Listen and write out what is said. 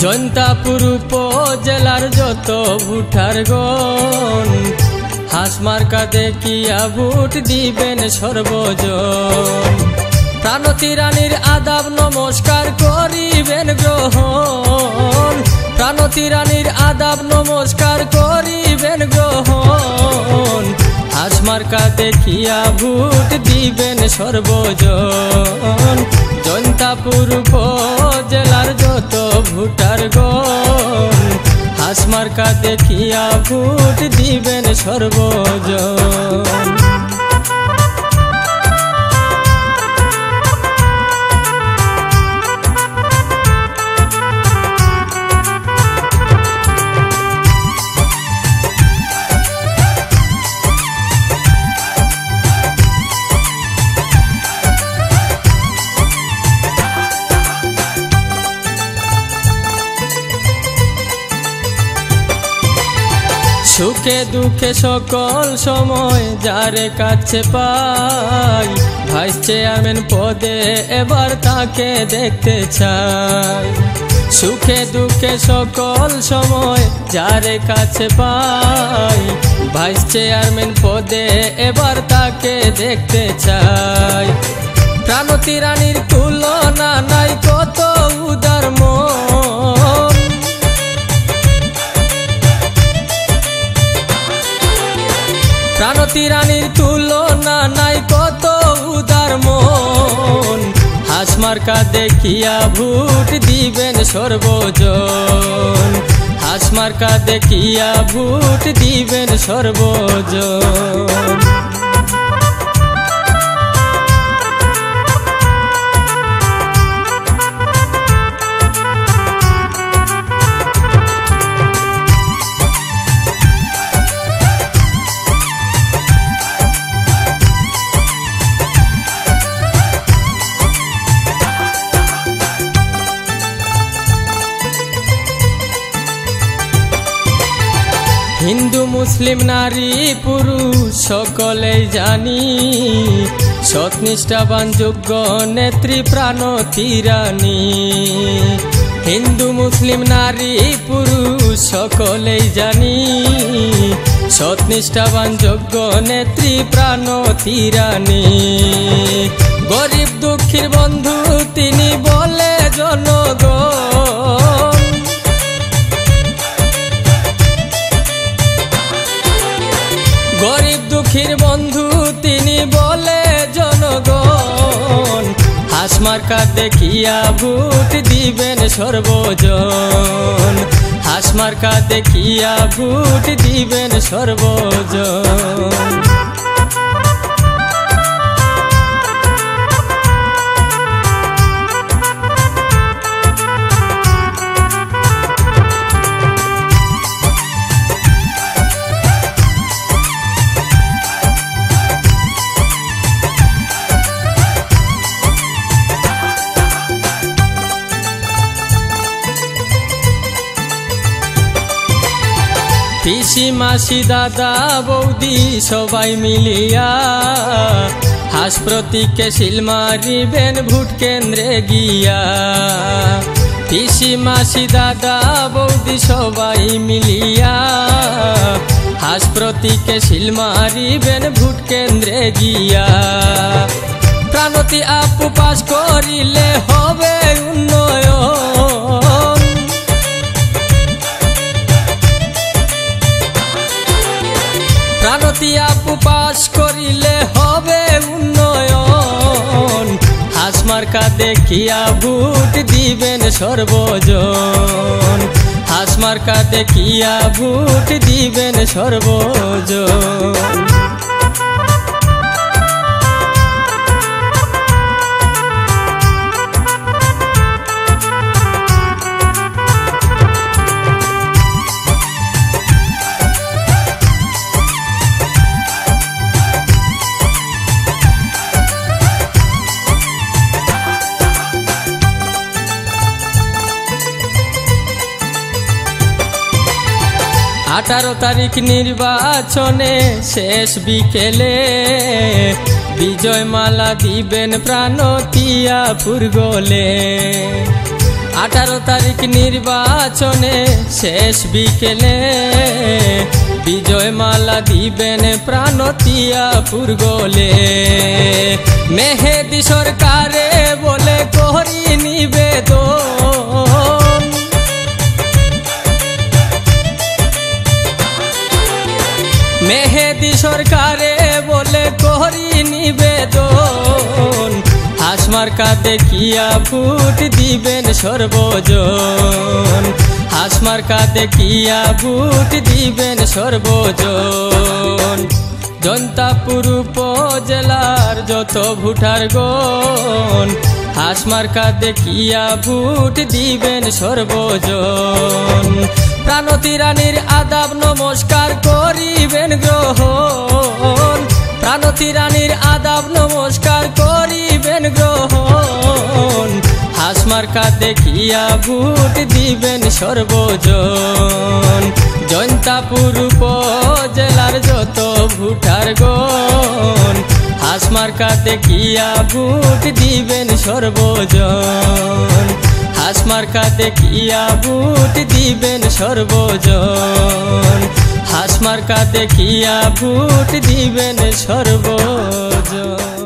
জৈন্তাপুর উপজেলার যত ভোটারগণ হাঁস মার্কা দেখিয়া ভোট দিবেন সর্বজন। প্রাণতী রানীর আদাব নমস্কার করিবেন গ্রহণ, প্রাণতী রানীর আদাব নমস্কার করিবেন গ্রহণ। হাঁস মার্কা দেখিয়া ভোট দিবেন সর্বজন। জৈন্তাপুর উপজেলার যত ভোটারগণ হাঁস মার্কা দেখিয়া ভোট দিবেন সর্বজন। সুখে দুঃখে সকল সময় যারে কাছে পাই, ভাইস চেয়ারম্যান পদে এবার তাকে দেখতে চাই। সুখে দুঃখে সকল সময় যারে কাছে পাই, ভাইস চেয়ারম্যান পদে এবার তাকে দেখতে চাই। প্রাণতী রানীর তুলনা নাই কত উদার মন, প্রাণতী রানীর তুলনা নাই কত উদার মন। হাঁস মার্কা দেখিয়া ভোট দিবেন সর্বজন, হাঁস মার্কা দেখিয়া ভোট দিবেন সর্বজন। হিন্দু মুসলিম নারী পুরুষ সকলেই জানি, সৎনিষ্ঠাবান যোগ্য নেত্রী প্রাণতী রানী। হিন্দু মুসলিম নারী পুরুষ সকলেই জানি, সৎনিষ্ঠাবান যোগ্য নেত্রী প্রাণতী রানী। গরিব দুঃখীর বন্ধু তিনি বলে জনগণ, গরিব দুঃখীর বন্ধু তিনি বলে জনগণ। হাঁস মার্কা দেখিয়া ভোট দিবেন সর্বজন, হাঁস মার্কা দেখিয়া ভোট দিবেন সর্বজন। পিসি মাসি দাদা বৌদি সবাই মিলিয়া হাঁস প্রতীকে সিল মারিবেন ভোট কেন্দ্রে গিয়া। পিসি মাসি দাদা বৌদি সবাই মিলিয়া হাঁস প্রতীকে সিল মারিবেন ভোট কেন্দ্রে গিয়া। প্রাণতী আপু পাস করিলে হবে উন্নয়ন, প্রাণতী আপু পাস করিলে হবে উন্নয়ন। হাঁস মার্কা দেখিয়া ভোট দিবেন সর্বজন, হাঁস মার্কা দেখিয়া ভোট দিবেন সর্বজন। আঠারো তারিখ নির্বাচনে শেষ বিকেলে বিজয় মালা দিবেন প্রাণতী আপুর গলে। 18 তারিখ নির্বাচনে শেষ বিকেলে বিজয় মালা দিবেন প্রাণতিয়াপুর গোলে। মেহেদী সরকারে বলে করি নিবেদন, মেহেদী সরকারে বলে করি নিবেদন, হাসমার্কা দেখিয়া ভোট দিবেন সর্বজন, হাসমার্কা দেখিয়া ভোট দিবেন সর্বজন। জৈন্তাপুর উপজেলার যত ভোটার গণ, হাসমার্কা দেখিয়া ভোট দিবেন সর্বজন। প্রাণতী রানীর আদাব নমস্কার করিবেন গ্রহণ, প্রাণতী রানীর আদাব নমস্কার করিবেন গ্রহণ, হাসমার্কা দেখিয়া ভোট দিবেন সর্বজন। জৈন্তাপুর উপজেলার যত ভোটার গণ, হাসমার্কা দেখিয়া ভোট দিবেন সর্বজন, হাসমার্কা দেখিয়া ভোট দিবেন সর্বজন, হাসমার্কা দেখিয়া ভোট দিবেন সর্বজন।